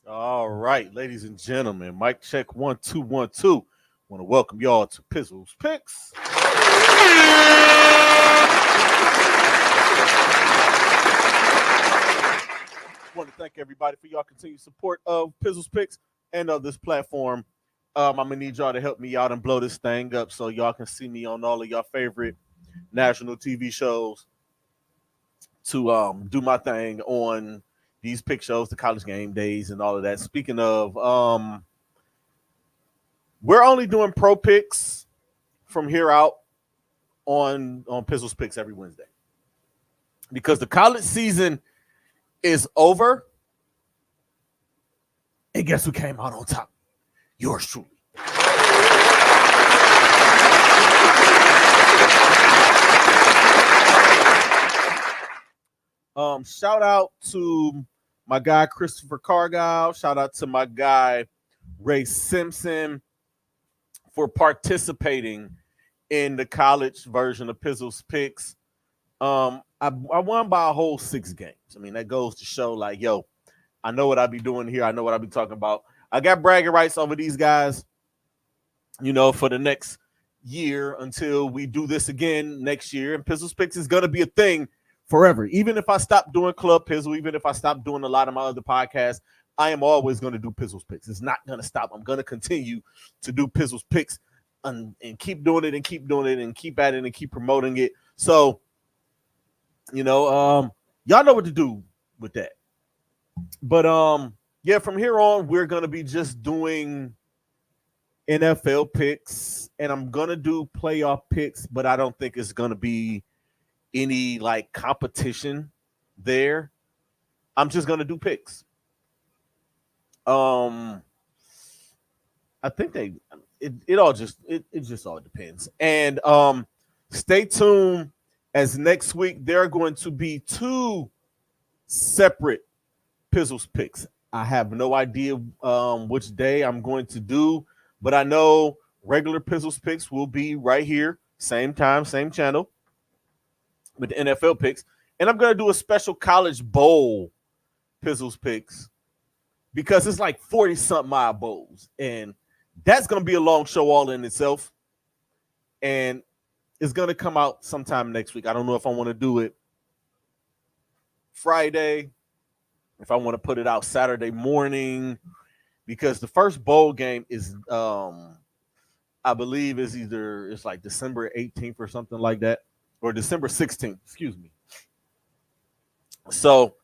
All right, ladies and gentlemen, mic check 1 2 1 2. Want to welcome y'all to Pizzles Picks. Want to thank everybody for y'all continued support of Pizzles Picks and of this platform. I'm gonna need y'all to help me out and blow this thing up so y'all can see me on all of y'all favorite national TV shows to do my thing on these pick shows, the college game days, and all of that. Speaking of, we're only doing pro picks from here out on Pizzles Picks every Wednesday because the college season is over. And guess who came out on top? Yours truly. Shout out to my guy Christopher Cargile. Shout out to my guy Ray Simpson for participating in the college version of Pizzles Picks. I won by a whole 6 games. I mean, that goes to show, like, yo, I know what I be doing here. I know what I be talking about. I got bragging rights over these guys, for the next year until we do this again next year. And Pizzles Picks is going to be a thing forever. Even if I stop doing Club Pizzle, even if I stop doing a lot of my other podcasts, I am always going to do Pizzles Picks. It's not going to stop. I'm going to continue to do Pizzles Picks and keep doing it and keep doing it and keep at it and keep promoting it. So, y'all know what to do with that. But yeah, from here on, we're gonna be just doing NFL picks, and I'm gonna do playoff picks, but I don't think it's gonna be any like competition there. I'm just gonna do picks. I think it all just all depends. And stay tuned as next week there are going to be 2 separate Pizzles Picks. I have no idea which day I'm going to do, but I know regular Pizzles Picks will be right here, same time, same channel, with the NFL picks. And I'm going to do a special college bowl Pizzles Picks because it's like 40-something mile bowls. And that's going to be a long show all in itself. And it's going to come out sometime next week. I don't know if I want to do it Friday, if I want to put it out Saturday morning, because the first bowl game is, I believe, it's like December 18th or something like that, or December 16th, excuse me. So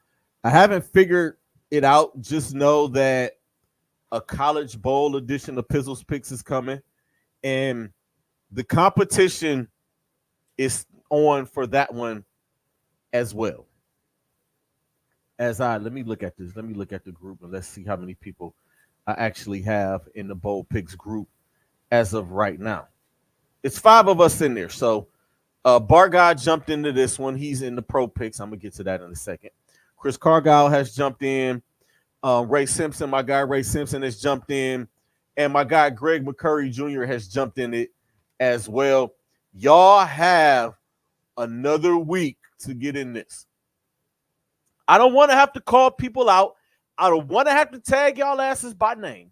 I haven't figured it out. Just know that a college bowl edition of Pizzles Picks is coming, and the competition is on for that one as well. Let me look at this. Let me look at the group and let's see how many people I actually have in the Bowl Picks group as of right now. It's 5 of us in there. So Bar Guy jumped into this one. He's in the Pro Picks. I'm gonna get to that in a second. Chris Cargile has jumped in. Ray Simpson, my guy Ray Simpson, has jumped in, and my guy Greg McCurry Jr. has jumped in it as well. Y'all have another week to get in this. I don't want to have to call people out. I don't want to have to tag y'all asses by name.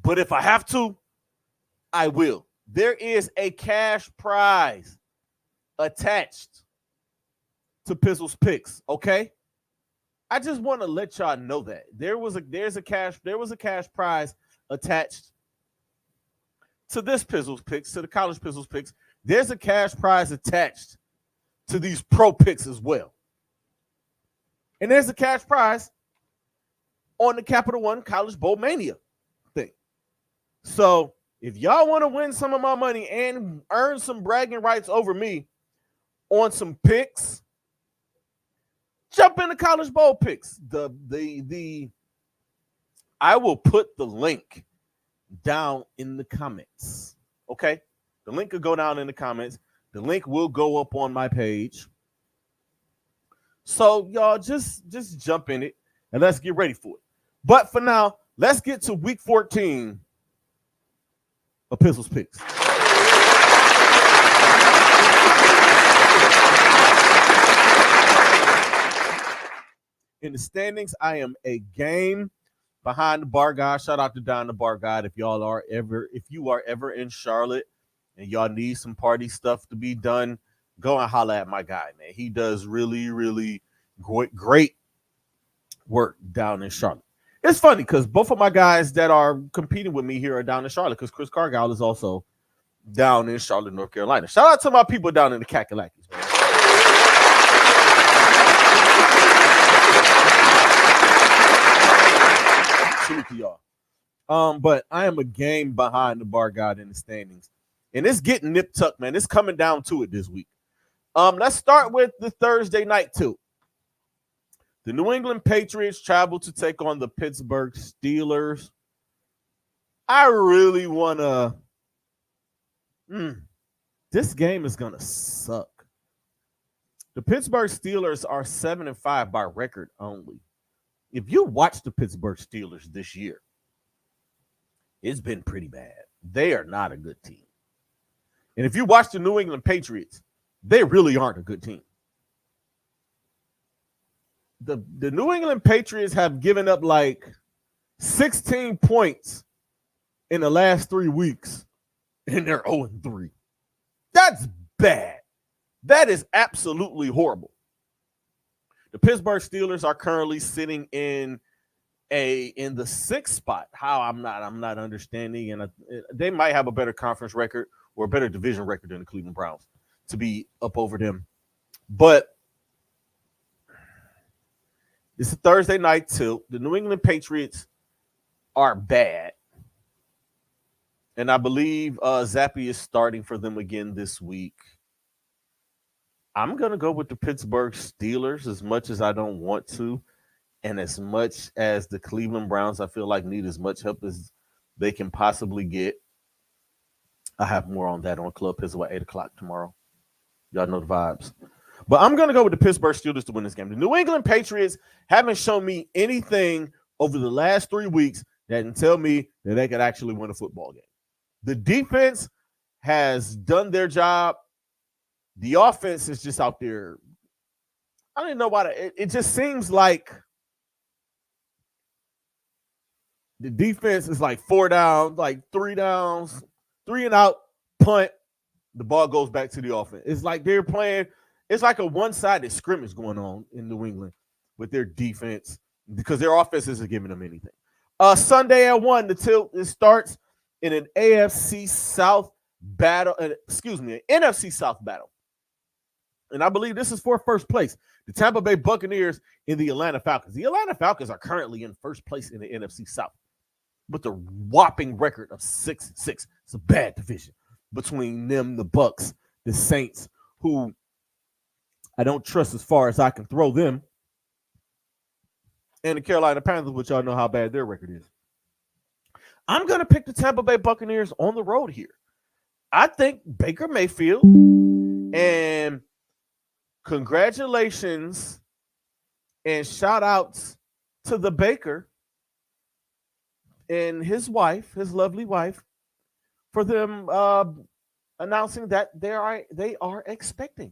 But if I have to, I will. There is a cash prize attached to Pizzles Picks, okay? I just want to let y'all know that. There was a cash prize attached to this Pizzles Picks, to the college Pizzles Picks. There's a cash prize attached to these pro picks as well. And there's a cash prize on the Capital One College Bowl Mania thing. So if y'all want to win some of my money and earn some bragging rights over me on some picks, jump into College Bowl Picks. I will put the link down in the comments. Okay? The link will go down in the comments. The link will go up on my page. So y'all just jump in it and let's get ready for it. But for now, let's get to week 14 of Pizzles Picks. in the standings, I am a game behind the Bar God. Shout out to Don the Bar God. If you are ever in Charlotte and y'all need some party stuff to be done, go and holler at my guy, man. He does really, really great work down in Charlotte. It's funny because both of my guys that are competing with me here are down in Charlotte because Chris Cargile is also down in Charlotte, North Carolina. Shout out to my people down in the Kakalakis, man. Salute to y'all. But I am a game behind the Bar God in the standings. And it's getting nip tucked, man. It's coming down to it this week. Let's start with the Thursday night too. The New England Patriots travel to take on the Pittsburgh Steelers. I really want to. This game is going to suck. The Pittsburgh Steelers are 7-5 by record only. If you watch the Pittsburgh Steelers this year, it's been pretty bad. They are not a good team. And if you watch the New England Patriots, they really aren't a good team. The New England Patriots have given up like 16 points in the last 3 weeks, and they're 0-3. That's bad. That is absolutely horrible. The Pittsburgh Steelers are currently sitting in the 6th spot. How I'm not understanding, and they might have a better conference record or a better division record than the Cleveland Browns to be up over them. But it's a Thursday night tilt. The New England Patriots are bad. And I believe Zappy is starting for them again this week. I'm going to go with the Pittsburgh Steelers as much as I don't want to. And as much as the Cleveland Browns, I feel like need as much help as they can possibly get. I have more on that on Club Pizzle at 8 o'clock tomorrow. Y'all know the vibes. But I'm going to go with the Pittsburgh Steelers to win this game. The New England Patriots haven't shown me anything over the last 3 weeks that can tell me that they could actually win a football game. The defense has done their job. The offense is just out there. I don't even know why. It just seems like the defense is like 4 downs, like 3 downs, 3 and out, punt. The ball goes back to the offense. It's like they're playing. It's like a one-sided scrimmage going on in New England with their defense because their offense isn't giving them anything. Sunday at 1, the tilt it starts in an AFC South battle. An NFC South battle. And I believe this is for first place. The Tampa Bay Buccaneers and the Atlanta Falcons. The Atlanta Falcons are currently in first place in the NFC South with a whopping record of 6-6. It's a bad division between them, the Bucs, the Saints, who I don't trust as far as I can throw them, and the Carolina Panthers, which y'all know how bad their record is. I'm going to pick the Tampa Bay Buccaneers on the road here. I think Baker Mayfield, and congratulations and shout outs to the Baker and his wife, his lovely wife, for them announcing that they are expecting.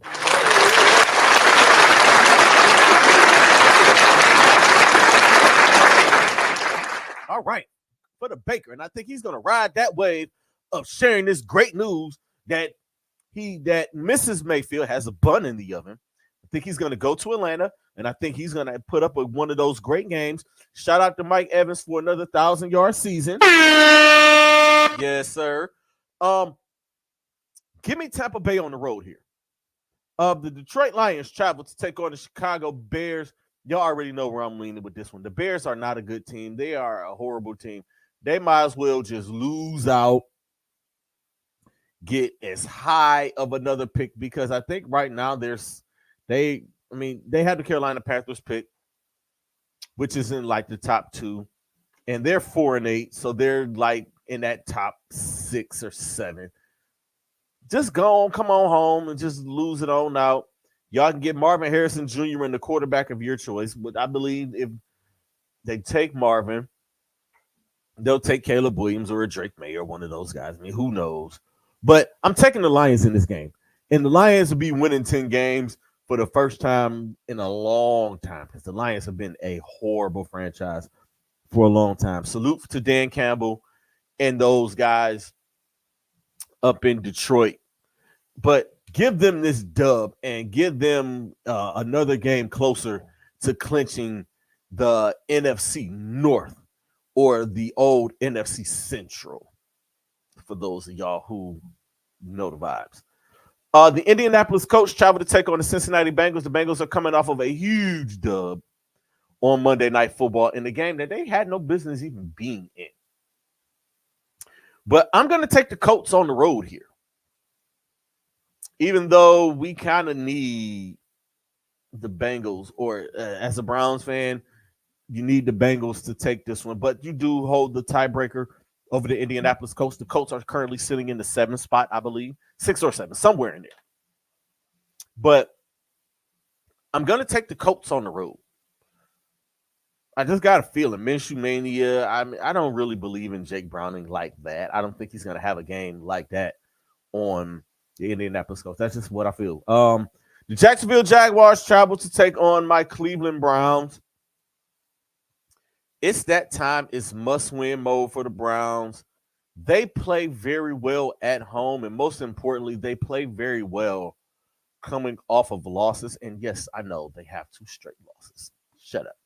All right, for the Baker, and I think he's going to ride that wave of sharing this great news that Mrs. Mayfield has a bun in the oven. I think he's going to go to Atlanta, and I think he's going to put up with one of those great games. Shout out to Mike Evans for another 1,000-yard season. Yes, sir. Give me Tampa Bay on the road here. The Detroit Lions travel to take on the Chicago Bears. Y'all already know where I'm leaning with this one. The Bears are not a good team. They are a horrible team. They might as well just lose out, get as high of another pick, because I think right now they had the Carolina Panthers pick, which is in like the top 2, and they're 4-8, so they're like in that top 6 or 7. Just come on home and just lose it on out. Y'all can get Marvin Harrison Jr. in the quarterback of your choice, but I believe if they take Marvin, they'll take Caleb Williams or a Drake May or one of those guys. I mean, who knows? But I'm taking the Lions in this game. And the Lions will be winning 10 games, for the first time in a long time, because the Lions have been a horrible franchise for a long time. Salute to Dan Campbell and those guys up in Detroit. But give them this dub and give them another game closer to clinching the NFC North or the old NFC Central, for those of y'all who know the vibes. The Indianapolis Colts travel to take on the Cincinnati Bengals. The Bengals are coming off of a huge dub on Monday Night Football in the game that they had no business even being in. But I'm going to take the Colts on the road here. Even though we kind of need the Bengals, or as a Browns fan, you need the Bengals to take this one. But you do hold the tiebreaker over the Indianapolis Colts. The Colts are currently sitting in the 7th spot, I believe. 6 or 7, somewhere in there. But I'm going to take the Colts on the road. I just got a feeling. Minshew Mania, I don't really believe in Jake Browning like that. I don't think he's going to have a game like that on the Indianapolis Colts. That's just what I feel. The Jacksonville Jaguars travel to take on my Cleveland Browns. It's that time. It's must-win mode for the Browns. They play very well at home, and most importantly, they play very well coming off of losses. And yes, I know they have 2 straight losses. Shut up.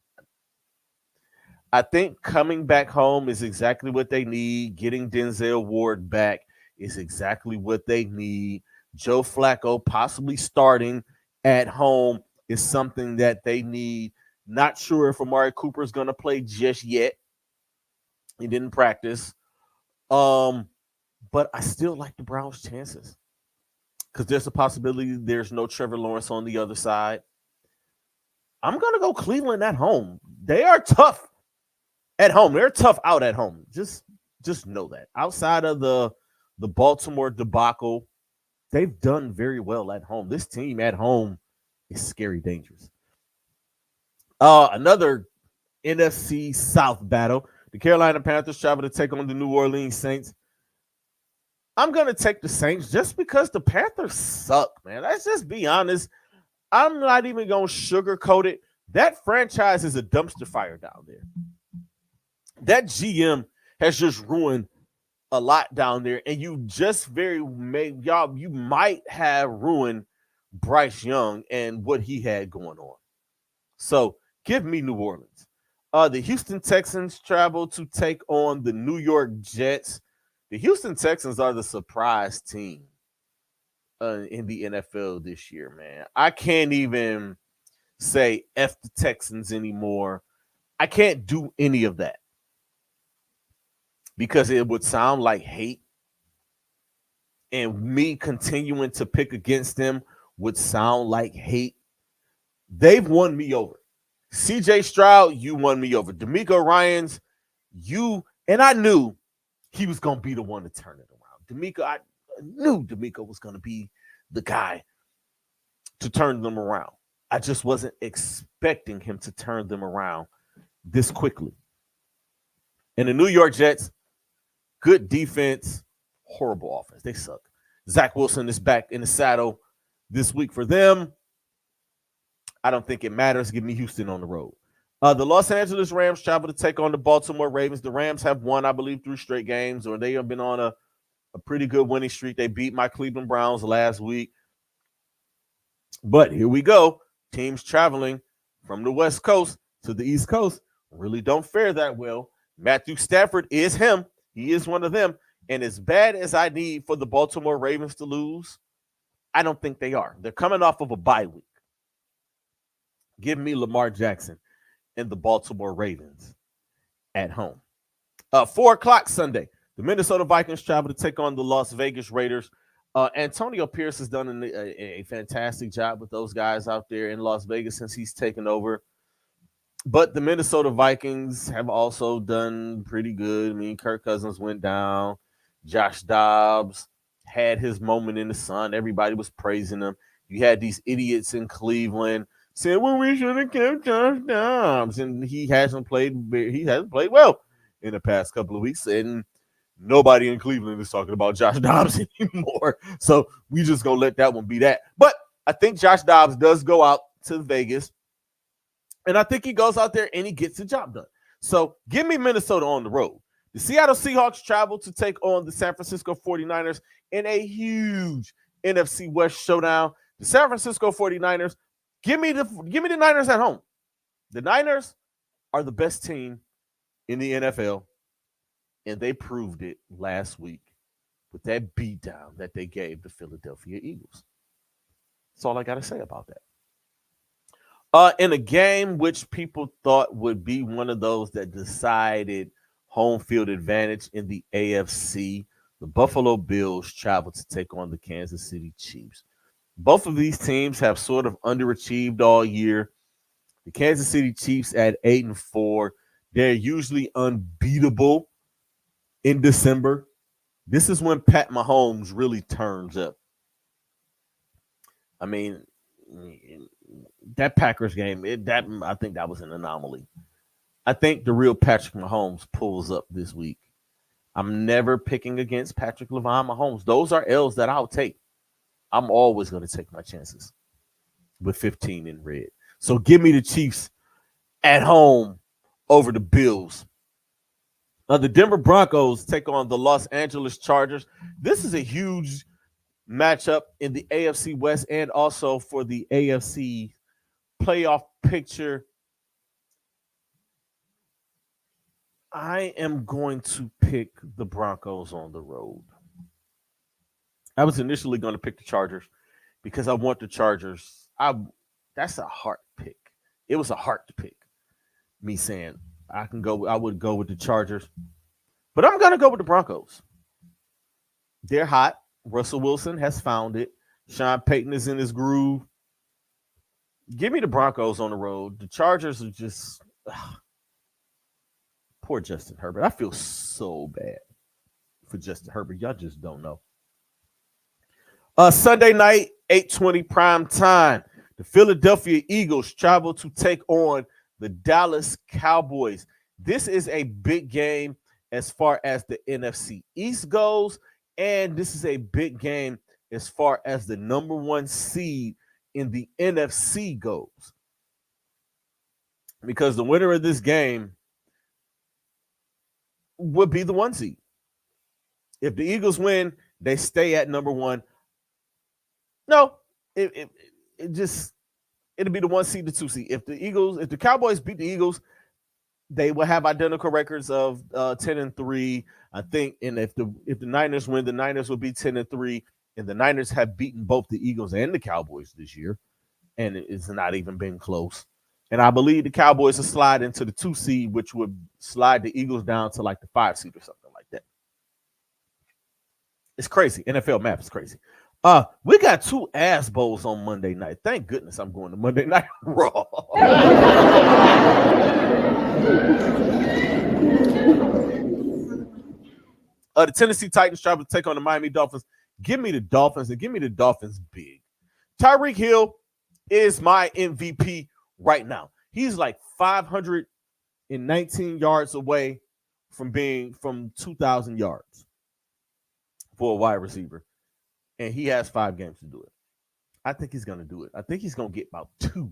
I think coming back home is exactly what they need. Getting Denzel Ward back is exactly what they need. Joe Flacco possibly starting at home is something that they need. Not sure if Amari Cooper is going to play just yet. He didn't practice. But I still like the Browns' chances because there's a possibility there's no Trevor Lawrence on the other side. I'm going to go Cleveland at home. They are tough at home. They're tough out at home. Just know that. Outside of the Baltimore debacle, they've done very well at home. This team at home is scary dangerous. Another NFC South battle. The Carolina Panthers travel to take on the New Orleans Saints. I'm going to take the Saints just because the Panthers suck, man. Let's just be honest. I'm not even going to sugarcoat it. That franchise is a dumpster fire down there. That GM has just ruined a lot down there, and you just you might have ruined Bryce Young and what he had going on. So give me New Orleans. The Houston Texans travel to take on the New York Jets. The Houston Texans are the surprise team in the NFL this year, man. I can't even say F the Texans anymore. I can't do any of that because it would sound like hate. And me continuing to pick against them would sound like hate. They've won me over. CJ Stroud, you won me over. D'Amico Ryans, and I knew he was going to be the one to turn it around. I knew D'Amico was going to be the guy to turn them around. I just wasn't expecting him to turn them around this quickly. And the New York Jets, good defense, horrible offense. They suck. Zach Wilson is back in the saddle this week for them. I don't think it matters. Give me Houston on the road. The Los Angeles Rams travel to take on the Baltimore Ravens. The Rams have won, I believe, 3 straight games, or they have been on a pretty good winning streak. They beat my Cleveland Browns last week. But here we go. Teams traveling from the West Coast to the East Coast really don't fare that well. Matthew Stafford is him. He is one of them. And as bad as I need for the Baltimore Ravens to lose, I don't think they are. They're coming off of a bye week. Give me Lamar Jackson and the Baltimore Ravens at home. 4 o'clock Sunday, the Minnesota Vikings travel to take on the Las Vegas Raiders. Antonio Pierce has done a fantastic job with those guys out there in Las Vegas since he's taken over. But the Minnesota Vikings have also done pretty good. I mean, Kirk Cousins went down. Josh Dobbs had his moment in the sun. Everybody was praising him. You had these idiots in Cleveland saying, well, we should have kept Josh Dobbs. And he hasn't played well in the past couple of weeks. And nobody in Cleveland is talking about Josh Dobbs anymore. So we just going to let that one be that. But I think Josh Dobbs does go out to Vegas, and I think he goes out there and he gets the job done. So give me Minnesota on the road. The Seattle Seahawks travel to take on the San Francisco 49ers in a huge NFC West showdown. The San Francisco 49ers, give me the Niners at home. The Niners are the best team in the NFL, and they proved it last week with that beatdown that they gave the Philadelphia Eagles. That's all I got to say about that. In a game which people thought would be one of those that decided home field advantage in the AFC, the Buffalo Bills travel to take on the Kansas City Chiefs. Both of these teams have sort of underachieved all year. The Kansas City Chiefs at 8-4. They're usually unbeatable in December. This is when Pat Mahomes really turns up. I mean, that Packers game, I think that was an anomaly. I think the real Patrick Mahomes pulls up this week. I'm never picking against Patrick Mahomes. Those are L's that I'll take. I'm always going to take my chances with 15 in red. So give me the Chiefs at home over the Bills. The Denver Broncos take on the Los Angeles Chargers. This is a huge matchup in the AFC West and also for the AFC playoff picture. I am going to pick the Broncos on the road. I was initially going to pick the Chargers because I want the Chargers. That's a heart pick. It was a heart pick. Me saying I would go with the Chargers, but I'm going to go with the Broncos. They're hot. Russell Wilson has found it. Sean Payton is in his groove. Give me the Broncos on the road. The Chargers are just poor Justin Herbert. I feel so bad for Justin Herbert. Y'all just don't know. Sunday night, 8:20 prime time. The Philadelphia Eagles travel to take on the Dallas Cowboys. This is a big game as far as the NFC East goes, and this is a big game as far as the number one seed in the NFC goes. Because the winner of this game would be the one seed. If the Eagles win, they stay at number one. No, it'll be the one seed, the two seed. If the Cowboys beat the Eagles, they will have identical records of 10-3, I think. And if the Niners win, the Niners will be 10-3. And the Niners have beaten both the Eagles and the Cowboys this year, and it's not even been close. And I believe the Cowboys will slide into the 2 seed, which would slide the Eagles down to like the 5 seed or something like that. It's crazy. NFL math is crazy. We got 2 ass bowls on Monday night. Thank goodness I'm going to Monday Night Raw. The Tennessee Titans travel to take on the Miami Dolphins. Give me the Dolphins, and give me the Dolphins big. Tyreek Hill is my MVP right now. He's like 519 yards away from 2,000 yards for a wide receiver. And he has 5 games to do it. I think he's going to do it. I think he's going to get about 2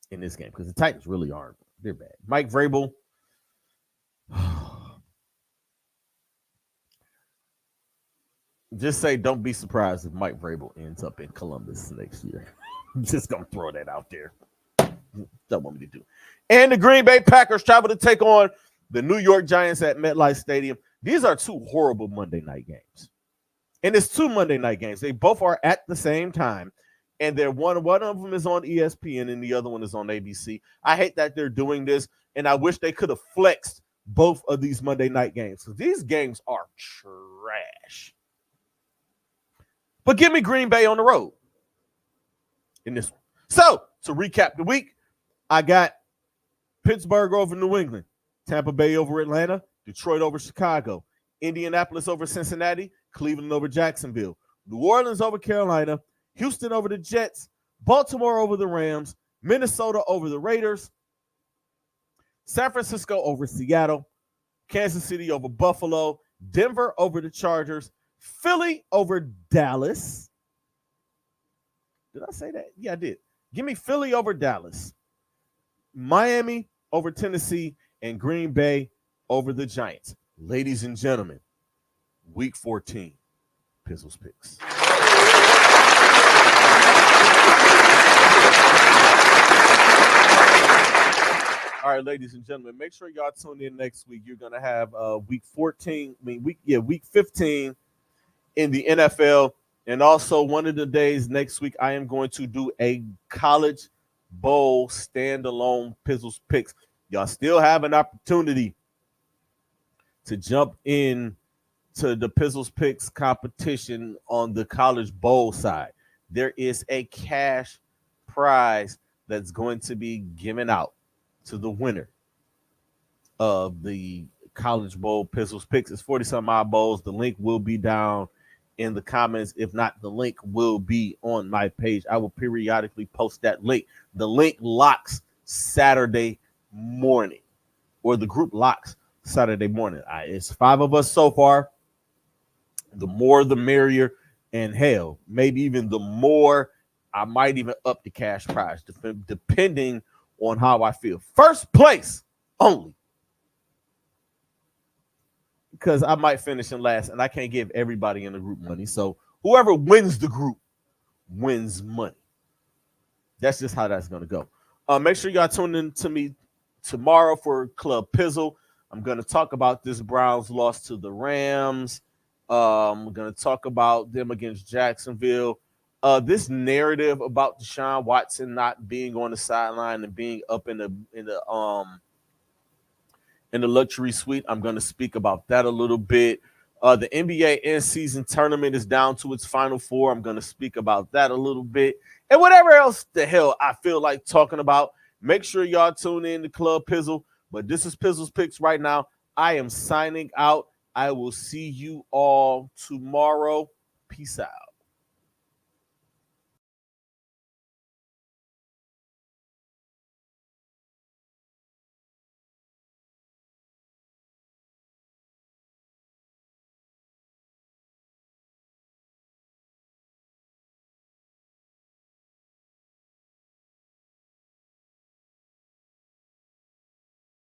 in this game because the Titans really aren't. They're bad. Mike Vrabel. Just say don't be surprised if Mike Vrabel ends up in Columbus next year. I'm just going to throw that out there. Don't want me to do. And the Green Bay Packers travel to take on the New York Giants at MetLife Stadium. These are 2 horrible Monday night games. And it's 2 Monday night games. They both are at the same time. And they're one of them is on ESPN and the other one is on ABC. I hate that they're doing this, and I wish they could have flexed both of these Monday night games because these games are trash. But give me Green Bay on the road in this one. So, to recap the week, I got Pittsburgh over New England, Tampa Bay over Atlanta, Detroit over Chicago, Indianapolis over Cincinnati, Cleveland over Jacksonville, New Orleans over Carolina, Houston over the Jets, Baltimore over the Rams, Minnesota over the Raiders, San Francisco over Seattle, Kansas City over Buffalo, Denver over the Chargers, Philly over Dallas, Did I say that? Yeah, I did. Give me Philly over Dallas, Miami over Tennessee, and Green Bay over the Giants. Ladies and gentlemen, Week 14, Pizzles Picks. All right, ladies and gentlemen, make sure y'all tune in next week. You're gonna have week 14, week 15 in the NFL. And also one of the days next week, I am going to do a college bowl standalone Pizzles Picks. Y'all still have an opportunity to jump in to the Pizzles Picks competition on the college bowl side. There is a cash prize that's going to be given out to the winner of the college bowl Pizzles Picks. It's 40 some odd bowls. The link will be down in the comments. If not, the link will be on my page. I will periodically post that link. The link locks Saturday morning, or the group locks Saturday morning. It's 5 of us so far. The more, the merrier. And hell, maybe even the more, I might even up the cash prize, depending on how I feel. First place only, because I might finish in last, and I can't give everybody in the group money. So whoever wins the group wins money. That's just how that's going to go. Make sure y'all tune in to me tomorrow for Club Pizzle. I'm going to talk about this Browns loss to the Rams. We're going to talk about them against Jacksonville. This narrative about Deshaun Watson not being on the sideline and being up in the luxury suite. I'm going to speak about that a little bit. The NBA in-season tournament is down to its final 4. I'm going to speak about that a little bit. And whatever else the hell I feel like talking about, make sure y'all tune in to Club Pizzle. But this is Pizzles Picks right now. I am signing out. I will see you all tomorrow. Peace out.